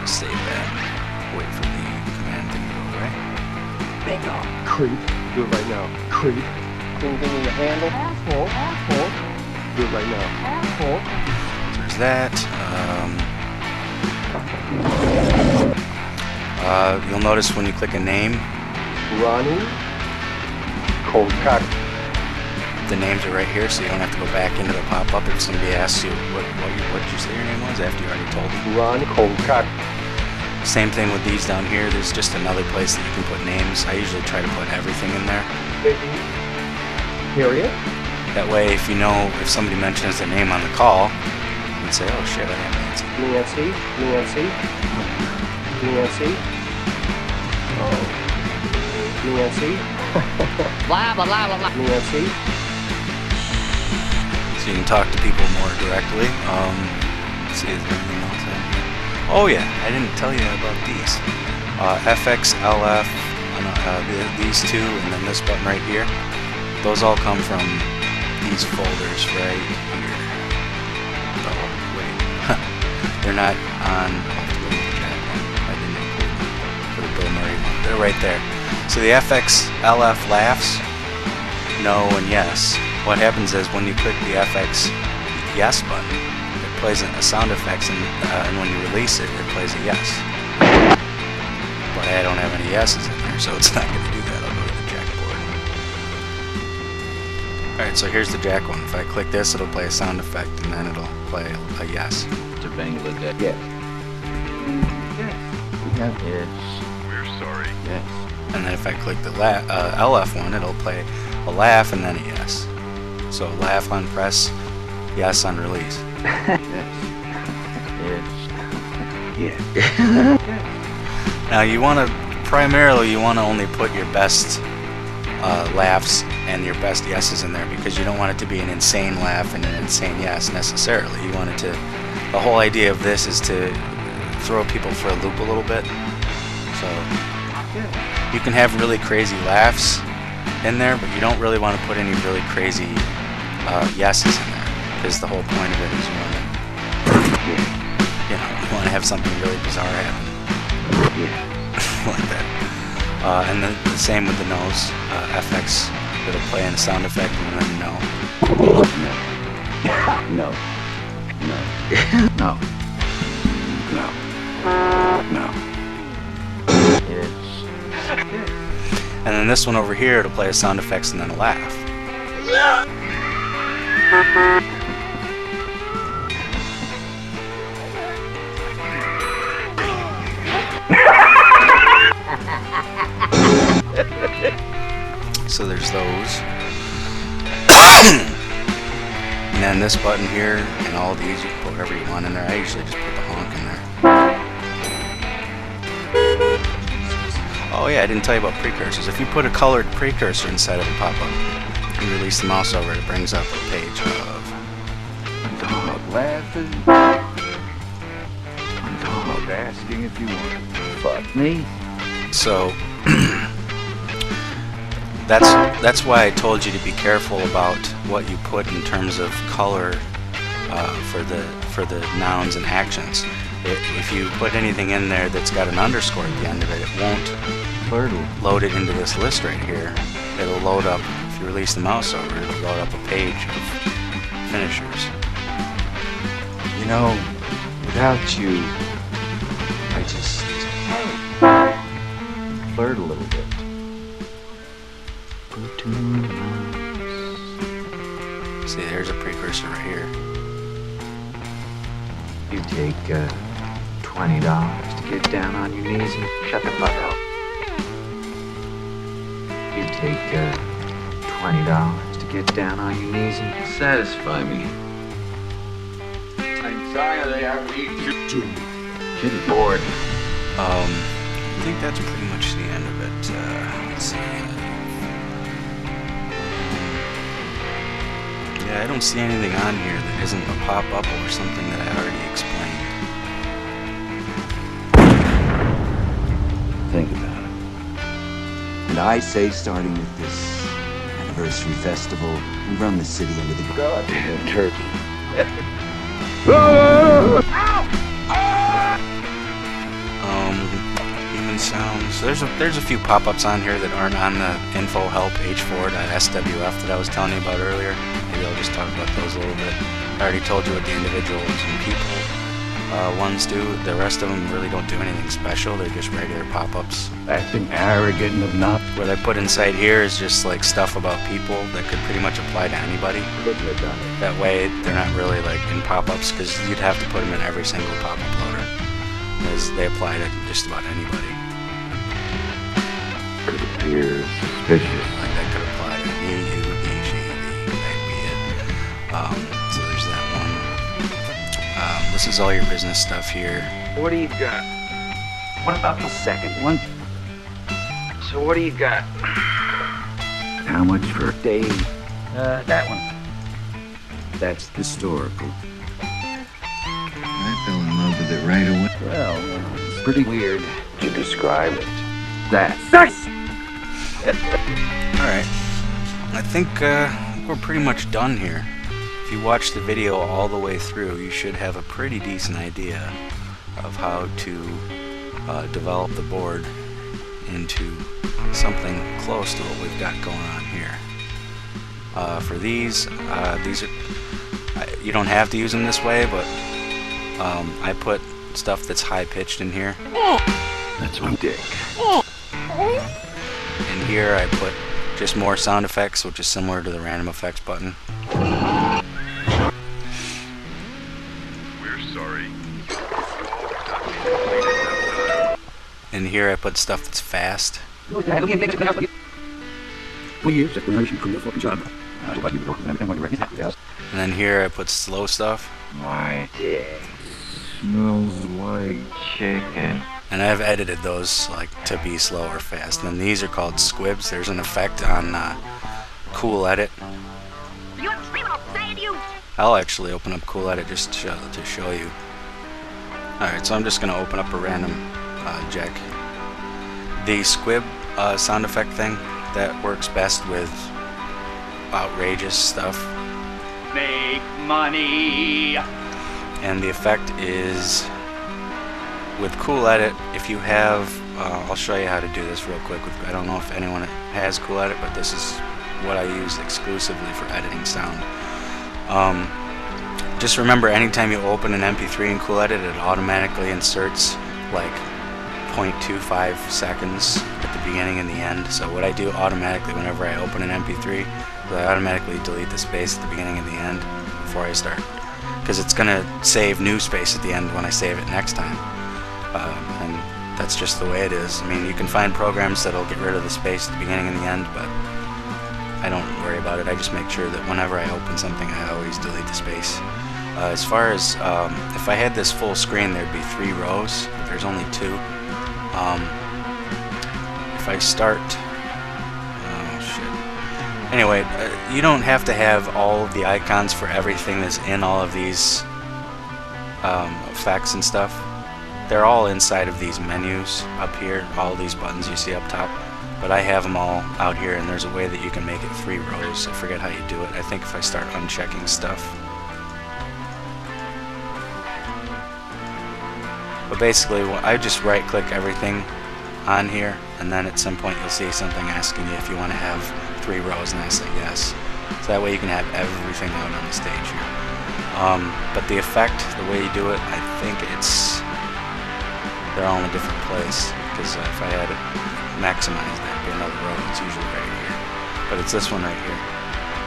Save that. Wait for the command thing to go away. Bingo. Creep. Do it right now. Creep. Can you give me the handle? Asshole. Asshole. Do it right now. Asshole. There's that. You'll notice when you click a name, Ronnie. Cold cock. the names are right here, so you don't have to go back into the pop-up if somebody asks you what did you say your name was after you already told them. Ronnie. Cold cock. Same thing with these down here. There's just another place that you can put names. I usually try to put everything in there. Period. That way, if you know if somebody mentions their name on the call, you can say, "Oh shit, I have Nancy." Nancy. Nancy. Nancy. Oh. Nancy. Blah, blah, blah, blah, blah. Nancy. So you can talk to people more directly. Let's see, is there anything else in here? Oh yeah, I didn't tell you about these. FX, LF, these two, and then this button right here. Those all come from these folders right here. Oh, wait. They're not on. I'll have to go to the chat one. I didn't include them for the Bill Murray one. They're right there. So the FX, LF laughs, no, and yes. What happens is when you click the FX yes button, it plays a sound effects, and when you release it, it plays a yes. But I don't have any yeses in there, so it's not going to do that. I'll go to the jack board. Alright, so here's the jack one. If I click this, it'll play a sound effect, and then it'll play a yes. To Bangladesh. Yes. Yes. Yes. We're sorry. Yes. And then if I click the LF one, it'll play a laugh and then a yes. So laugh on press, yes on release. Yes. Yes. Now you want to, primarily you want to only put your best laughs and your best yeses in there, because you don't want it to be an insane laugh and an insane yes necessarily. You want it to, the whole idea of this is to throw people for a loop a little bit. So you can have really crazy laughs in there, but you don't really want to put any really crazy yeses in there, because the whole point of it is you want to have something really bizarre happen. Like that. And the same with the nose. FX, it'll play in a sound effect and then no. No. No. No. No. No. Yes. And then this one over here, it'll play a sound effects and then a laugh. So there's those. And then this button here, and all these, you can put whatever you want in there. I usually just put the honk in there. Oh yeah, I didn't tell you about precursors. If you put a colored precursor inside of a pop-up and release the mouse over it, it brings up a page of Dog laughing. Dog asking if you want to fuck me. So that's why I told you to be careful about what you put in terms of color for the nouns and actions. If you put anything in there that's got an underscore at the end of it, it won't load it into this list right here. It'll load up, if you release the mouse over, it'll load up a page of finishers. You know, without you, I just flirt a little bit. See, there's a precursor right here. You take $20 to get down on your knees and shut the fuck up. You take $20 to get down on your knees and Satisfy me. Anxiety, I need you to. Getting bored. I think that's pretty much the end of it. Let's see. Yeah, I don't see anything on here that isn't a pop-up or something that I already explained. Think about it. And I say, starting with this anniversary festival, we run the city under the Goddamn turkey. sounds. There's a few pop-ups on here that aren't on the info help h4.swf that I was telling you about earlier. Maybe I'll just talk about those a little bit. I already told you what the individuals and people ones do. The rest of them really don't do anything special. They're just regular pop-ups. Acting arrogant and obnoxious. What I put inside here is just like stuff about people that could pretty much apply to anybody. That way they're not really like in pop-ups, because you'd have to put them in every single pop-up loader, because they apply to just about anybody. Could appear suspicious. Like that could apply to me, you, he, she, they, that be it. So there's that one. This is all your business stuff here. What do you got? What about the second one? So what do you got? How much for a day? That one. That's historical. I fell in love with it right away. Well, it's pretty weird to describe it. That. Alright. I think we're pretty much done here. If you watch the video all the way through, you should have a pretty decent idea of how to develop the board into something close to what we've got going on here. For these are, you don't have to use them this way, but I put stuff that's high-pitched in here. That's my dick. In here I put just more sound effects, which is similar to the random effects button. In here I put stuff that's fast. And And then here I put slow stuff. My dick smells like chicken. And I've edited those like to be slow or fast. And then these are called squibs. There's an effect on Cool Edit. I'll actually open up Cool Edit just to show you. Alright, so I'm just going to open up a random jack. The squib sound effect thing, that works best with outrageous stuff. Make money. And the effect is with Cool Edit. If you have, I'll show you how to do this real quick. I don't know if anyone has Cool Edit, but this is what I use exclusively for editing sound. Just remember, anytime you open an MP3 in Cool Edit, it automatically inserts like 0.25 seconds at the beginning and the end. So what I do automatically whenever I open an MP3 is I automatically delete the space at the beginning and the end before I start, because it's going to save new space at the end when I save it next time. And that's just the way it is. I mean, you can find programs that'll get rid of the space at the beginning and the end, but I don't worry about it. I just make sure that whenever I open something, I always delete the space. As far as if I had this full screen, there'd be 3 rows, but there's only 2. If I start, oh shit. Anyway, you don't have to have all of the icons for everything that's in all of these effects and stuff. They're all inside of these menus up here, all these buttons you see up top. But I have them all out here, and there's a way that you can make it 3 rows. I forget how you do it. I think if I start unchecking stuff. But basically, I just right-click everything on here, and then at some point you'll see something asking you if you want to have 3 rows, and I say yes. So that way you can have everything out on the stage here. But the effect, the way you do it, I think they're all in a different place, because if I had it maximized, that'd be another row. It's usually right here, but it's this one right here,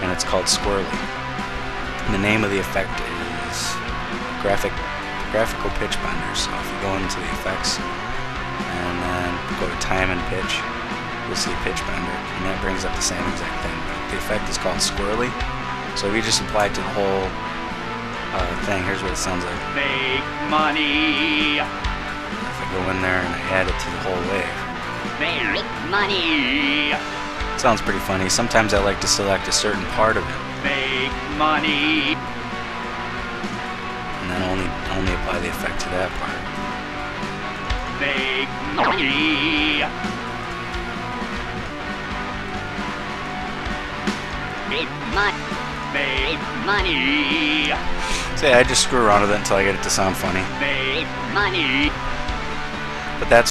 and it's called Squirrely. And the name of the effect is graphical pitch bender. So if you go into the effects and then go to time and pitch, you'll see pitch bender, and that brings up the same exact thing. But the effect is called Squirrely. So if you just apply it to the whole thing, here's what it sounds like. Make money. If I go in there and I add it to the whole wave, Make money. it sounds pretty funny. Sometimes I like to select a certain part of it Make money. and then only apply the effect to that part. Make money. Make money. Make money. So yeah, I just screw around with it until I get it to sound funny. Make money. But that's